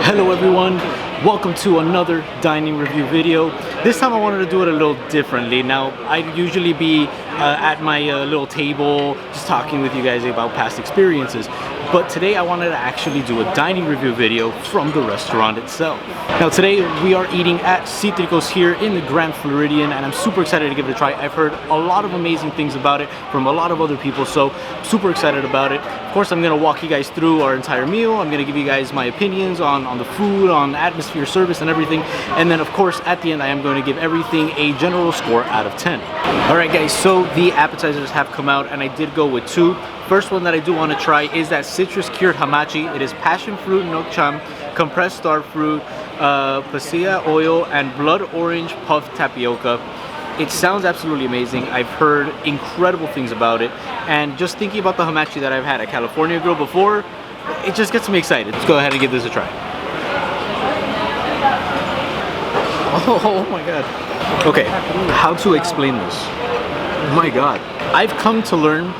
Hello everyone, welcome to another dining review video. This time I wanted to do it a little differently. Now, I'd usually be at my little table just talking with you guys about past experiences. But today I wanted to actually do a dining review video from the restaurant itself. Now today we are eating at Citricos here in the Grand Floridian, and I'm super excited to give it a try. I've heard a lot of amazing things about it from a lot of other people, so super excited about it. Of course, I'm going to walk you guys through our entire meal. I'm going to give you guys my opinions on the food, on atmosphere, service, and everything. And then of course at the end I am going to give everything a general score out of 10. Alright guys, so the appetizers have come out and I did go with two. First one that I do want to try is that citrus cured hamachi. It is passion fruit nokcham, compressed star fruit, pasilla oil, and blood orange puffed tapioca. It sounds absolutely amazing. I've heard incredible things about it, and just thinking about the hamachi that I've had at California Grill before, it just gets me excited. Let's go ahead and give this a try. Oh my god. Okay, how to explain this? My god. I've come to learn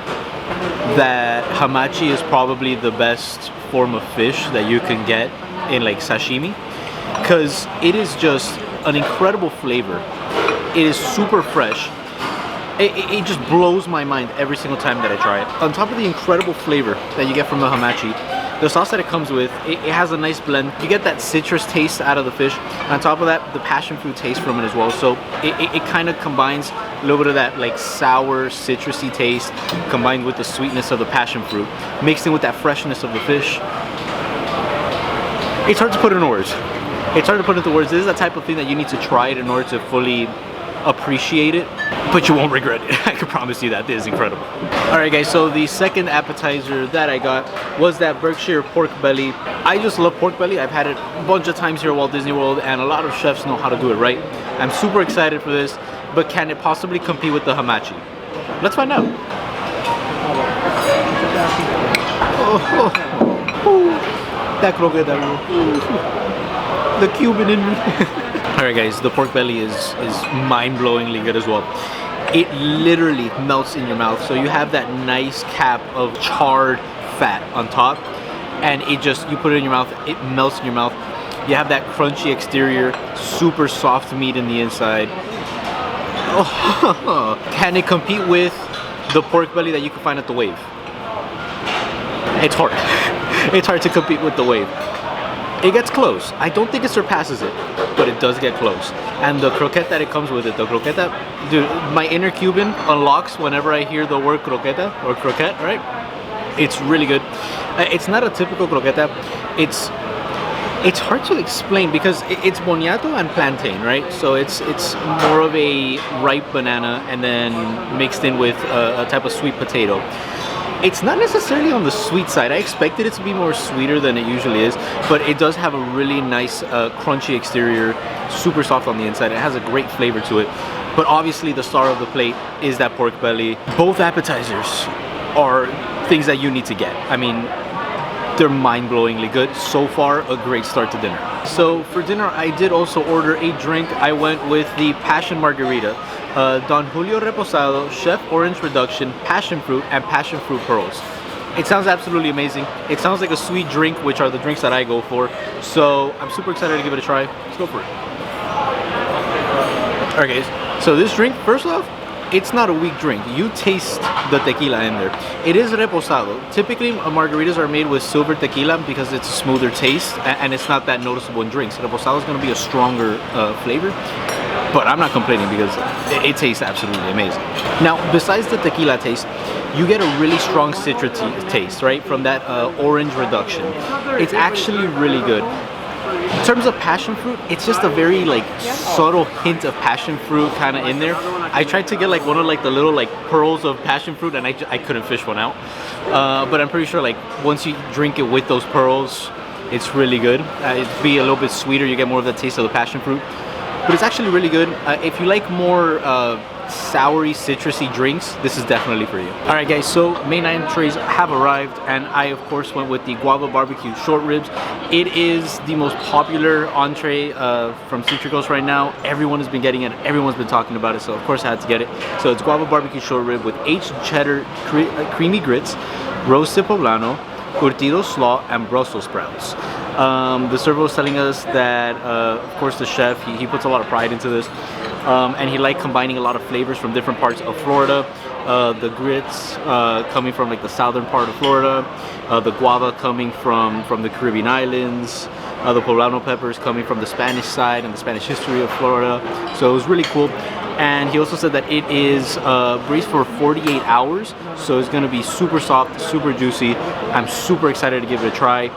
that hamachi is probably the best form of fish that you can get in like sashimi, because it is just an incredible flavor. It is super fresh. It just blows my mind every single time that I try it. On top of the incredible flavor that you get from the hamachi, the sauce that it comes with, it has a nice blend. You get that citrus taste out of the fish. And on top of that, the passion fruit taste from it as well. So it kind of combines a little bit of that like sour, citrusy taste combined with the sweetness of the passion fruit, mixed in with that freshness of the fish. It's hard to put into words. It's hard to put into words. This is the type of thing that you need to try it in order to fully appreciate it, but you won't regret it. I can promise you that. This is incredible. Alright guys, so the second appetizer that I got was that Berkshire pork belly. I just love pork belly. I've had it a bunch of times here at Walt Disney World, and a lot of chefs know how to do it right. I'm super excited for this, but can it possibly compete with the hamachi? Let's find out. That croqueta, the Cuban in me. Alright guys, the pork belly is mind-blowingly good as well. It literally melts in your mouth. So you have that nice cap of charred fat on top, and it just, you put it in your mouth, it melts in your mouth. You have that crunchy exterior, super soft meat in the inside. Oh, can it compete with the pork belly that you can find at the Wave? It's hard. It's hard to compete with the Wave. It gets close. I don't think it surpasses it, but it does get close. And the croquette that it comes with it, the croqueta, dude, my inner Cuban unlocks whenever I hear the word croqueta or croquette, right? It's really good. It's not a typical croqueta. It's hard to explain because it's boniato and plantain, right? So it's more of a ripe banana and then mixed in with a type of sweet potato. It's not necessarily on the sweet side. I expected it to be more sweeter than it usually is, but it does have a really nice crunchy exterior, super soft on the inside. It has a great flavor to it. But obviously the star of the plate is that pork belly. Both appetizers are things that you need to get. I mean, they're mind-blowingly good. So far, a great start to dinner. So for dinner, I did also order a drink. I went with the Passion Margarita. Don Julio Reposado, Chef Orange Reduction, Passion Fruit, and Passion Fruit Pearls. It sounds absolutely amazing. It sounds like a sweet drink, which are the drinks that I go for. So I'm super excited to give it a try. Let's go for it. Alright guys, so this drink, first off, it's not a weak drink. You taste the tequila in there. It is reposado. Typically, margaritas are made with silver tequila because it's a smoother taste and it's not that noticeable in drinks. Reposado is going to be a stronger flavor, but I'm not complaining because it tastes absolutely amazing. Now, besides the tequila taste, you get a really strong citrus taste, right, from that orange reduction. It's actually really good. In terms of passion fruit, it's just a very like subtle hint of passion fruit kind of in there. I tried to get like one of like the little like pearls of passion fruit, and I couldn't fish one out. But I'm pretty sure like once you drink it with those pearls, it's really good. It'd be a little bit sweeter. You get more of the taste of the passion fruit. But it's actually really good. If you like more soury, citrusy drinks, this is definitely for you. Alright guys, so main entrees have arrived, and I of course went with the guava barbecue short ribs. It is the most popular entree from Citricos right now. Everyone has been getting it, everyone's been talking about it, so of course I had to get it. So it's guava barbecue short rib with aged cheddar creamy grits, roasted poblano, curtido slaw, and Brussels sprouts. The server was telling us that, of course, the chef, he puts a lot of pride into this. And he liked combining a lot of flavors from different parts of Florida. The grits coming from like the southern part of Florida, the guava coming from the Caribbean islands, the poblano peppers coming from the Spanish side and the Spanish history of Florida. So it was really cool. And he also said that it is braised for 48 hours, so it's gonna be super soft, super juicy. I'm super excited to give it a try.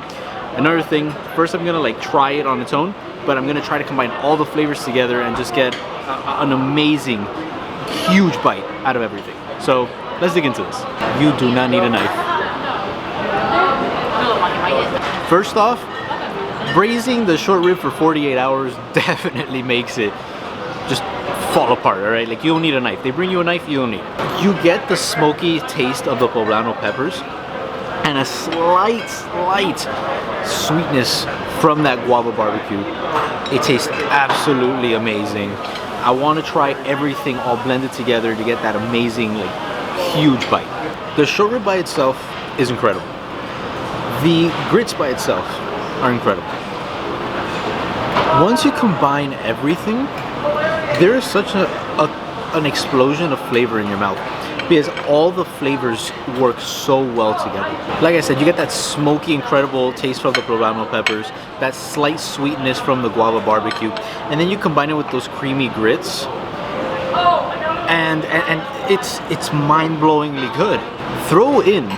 Another thing, first I'm gonna like try it on its own, but I'm gonna try to combine all the flavors together and just get an amazing, huge bite out of everything. So let's dig into this. You do not need a knife. First off, braising the short rib for 48 hours definitely makes it just fall apart, all right? Like, you don't need a knife. They bring you a knife, you don't need it. You get the smoky taste of the poblano peppers and a slight sweetness from that guava barbecue. It tastes absolutely amazing. I want to try everything all blended together to get that amazing, like, huge bite. The short rib by itself is incredible. The grits by itself are incredible. Once you combine everything, there is such an explosion of flavor in your mouth because all the flavors work so well together. Like I said, you get that smoky, incredible taste from the poblano peppers, that slight sweetness from the guava barbecue, and then you combine it with those creamy grits, and it's mind-blowingly good. Throw in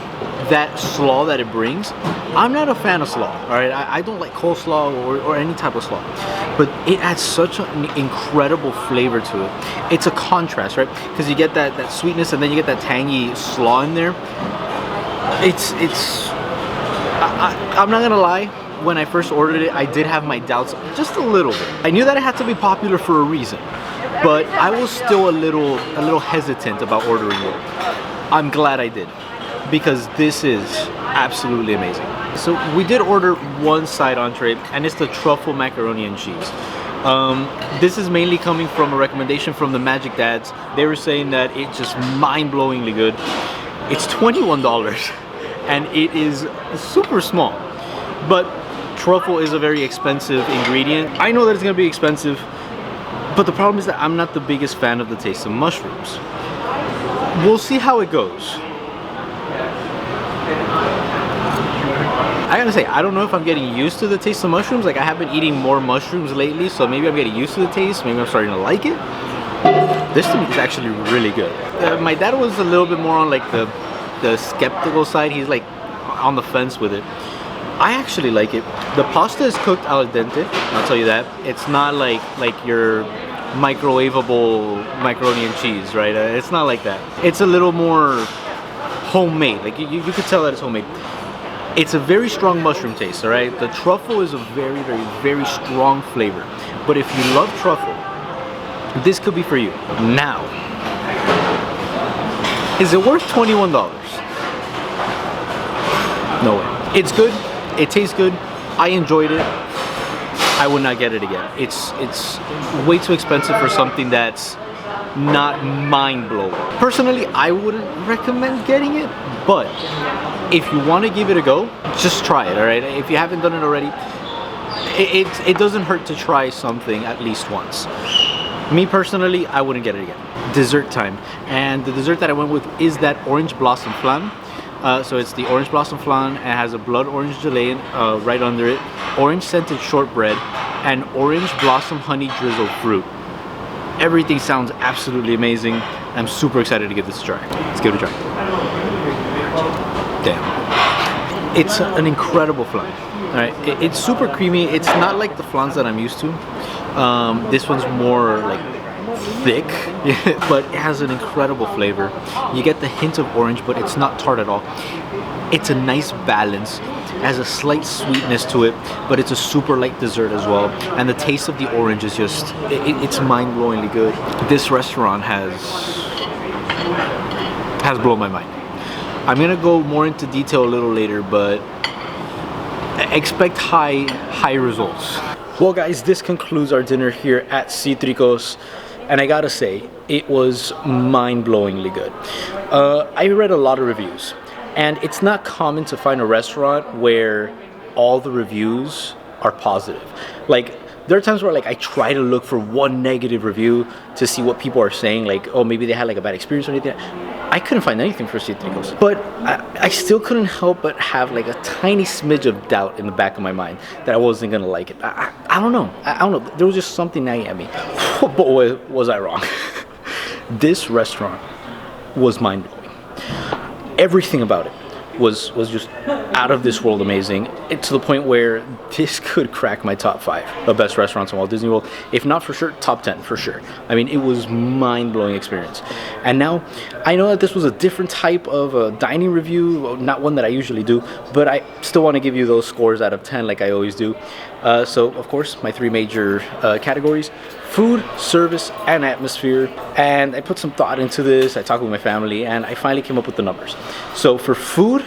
that slaw that it brings. I'm not a fan of slaw, all right? I don't like coleslaw or any type of slaw, but it adds such an incredible flavor to it. It's a contrast, right? Because you get that sweetness and then you get that tangy slaw in there. I'm not gonna lie, when I first ordered it, I did have my doubts just a little bit. I knew that it had to be popular for a reason, but I was still a little hesitant about ordering it. I'm glad I did, because this is absolutely amazing. So we did order one side entree, and it's the truffle macaroni and cheese. This is mainly coming from a recommendation from the Magic Dads. They were saying that it's just mind-blowingly good. It's $21, and it is super small. But truffle is a very expensive ingredient. I know that it's gonna be expensive, but the problem is that I'm not the biggest fan of the taste of mushrooms. We'll see how it goes. I gotta say, I don't know if I'm getting used to the taste of mushrooms. Like, I have been eating more mushrooms lately, so maybe I'm getting used to the taste. Maybe I'm starting to like it. This to me is actually really good. My dad was a little bit more on like the skeptical side. He's like on the fence with it. I actually like it. The pasta is cooked al dente, I'll tell you that. It's not like your microwavable macaroni and cheese, right? It's not like that. It's a little more homemade. Like, you could tell that it's homemade. It's a very strong mushroom taste, all right? The truffle is a very, very, very strong flavor. But if you love truffle, this could be for you. Now, is it worth $21? No way. It's good. It tastes good. I enjoyed it. I would not get it again. It's way too expensive for something that's not mind-blowing. Personally, I wouldn't recommend getting it, but if you want to give it a go, just try it, all right? If you haven't done it already, it doesn't hurt to try something at least once. Me personally, I wouldn't get it again. Dessert time, and the dessert that I went with is that orange blossom flan. So it's the orange blossom flan, and it has a blood orange gelée right under it, orange scented shortbread, and orange blossom honey drizzled fruit. Everything sounds absolutely amazing. I'm super excited to give this a try. Let's give it a try. Damn. It's an incredible flan. All right, it's super creamy. It's not like the flans that I'm used to. This one's more like thick, but it has an incredible flavor. You get the hint of orange, but it's not tart at all. It's a nice balance. It has a slight sweetness to it, but it's a super light dessert as well. And the taste of the orange is just, it's mind-blowingly good. This restaurant has blown my mind. I'm gonna go more into detail a little later, but expect high results. Well guys, this concludes our dinner here at Citricos, and I gotta say, it was mind-blowingly good. I read a lot of reviews, and it's not common to find a restaurant where all the reviews are positive. Like, there are times where like I try to look for one negative review to see what people are saying, like, oh, maybe they had like a bad experience or anything. I couldn't find anything for Citricos, but I still couldn't help but have like a tiny smidge of doubt in the back of my mind that I wasn't gonna like it. I don't know. I don't know. There was just something nagging at me. Boy, was I wrong. This restaurant was mind-blowing. Everything about it was just out of this world amazing. To the point where this could crack my top 5 of best restaurants in Walt Disney World, if not for sure, top 10 for sure. I mean, it was mind-blowing experience. And now I know that this was a different type of a dining review, not one that I usually do, but I still want to give you those scores out of 10 like I always do. So of course, my 3 major categories: food, service, and atmosphere. And I put some thought into this. I talked with my family, and I finally came up with the numbers. So for food,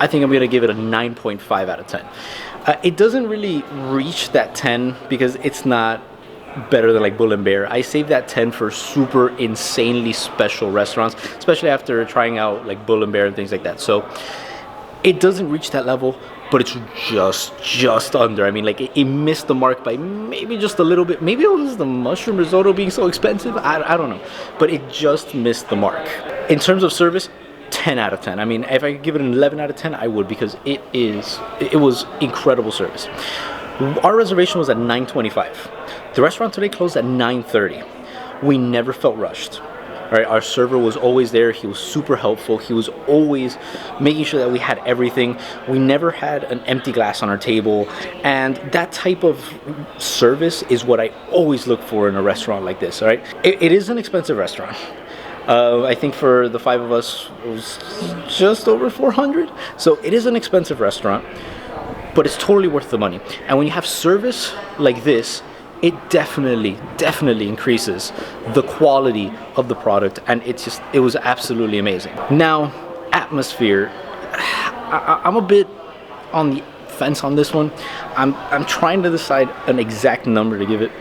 I think I'm gonna give it a 9.5 out of 10. It doesn't really reach that 10 because it's not better than like Bull and Bear. I saved that 10 for super insanely special restaurants, especially after trying out like Bull and Bear and things like that. So it doesn't reach that level, but it's just under. I mean, like it missed the mark by maybe just a little bit. Maybe it was the mushroom risotto being so expensive. I don't know, but it just missed the mark. In terms of service, 10 out of 10. I mean, if I could give it an 11 out of 10, I would, because it was incredible service. Our reservation was at 9:25. The restaurant today closed at 9:30. We never felt rushed. All right, our server was always there. He was super helpful. He was always making sure that we had everything. We never had an empty glass on our table. And that type of service is what I always look for in a restaurant like this, all right? It is an expensive restaurant. I think for the 5 of us, it was just over 400. So it is an expensive restaurant, but it's totally worth the money. And when you have service like this, it definitely increases the quality of the product, and it was absolutely amazing. Now, atmosphere, I'm a bit on the fence on this one. I'm trying to decide an exact number to give it,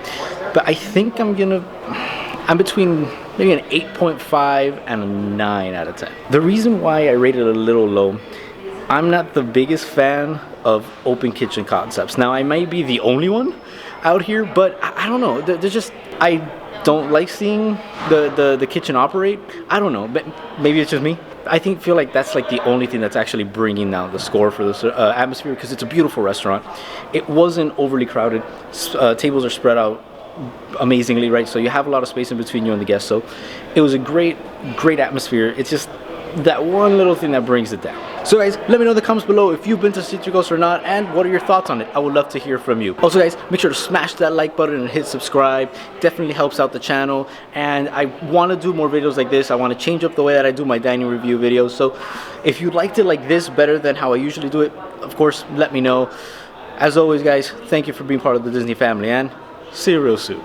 but I think I'm between maybe an 8.5 and a 9 out of 10. The reason why I rated it a little low, I'm not the biggest fan of open kitchen concepts. Now, I might be the only one out here, but I don't know. There's just, I don't like seeing the kitchen operate. I don't know, but maybe it's just me. I feel like that's like the only thing that's actually bringing down the score for this atmosphere, because it's a beautiful restaurant. It wasn't overly crowded. Tables are spread out amazingly, right? So you have a lot of space in between you and the guests. So it was a great atmosphere. It's just that one little thing that brings it down. So guys, let me know in the comments below if you've been to Citricos or not, and what are your thoughts on it. I would love to hear from you. Also guys, make sure to smash that like button and hit subscribe. Definitely helps out the channel, and I want to do more videos like this. I want to change up the way that I do my dining review videos. So if you liked it like this better than how I usually do it, of course, let me know. As always guys, thank you for being part of the Disney family, and see you real soon.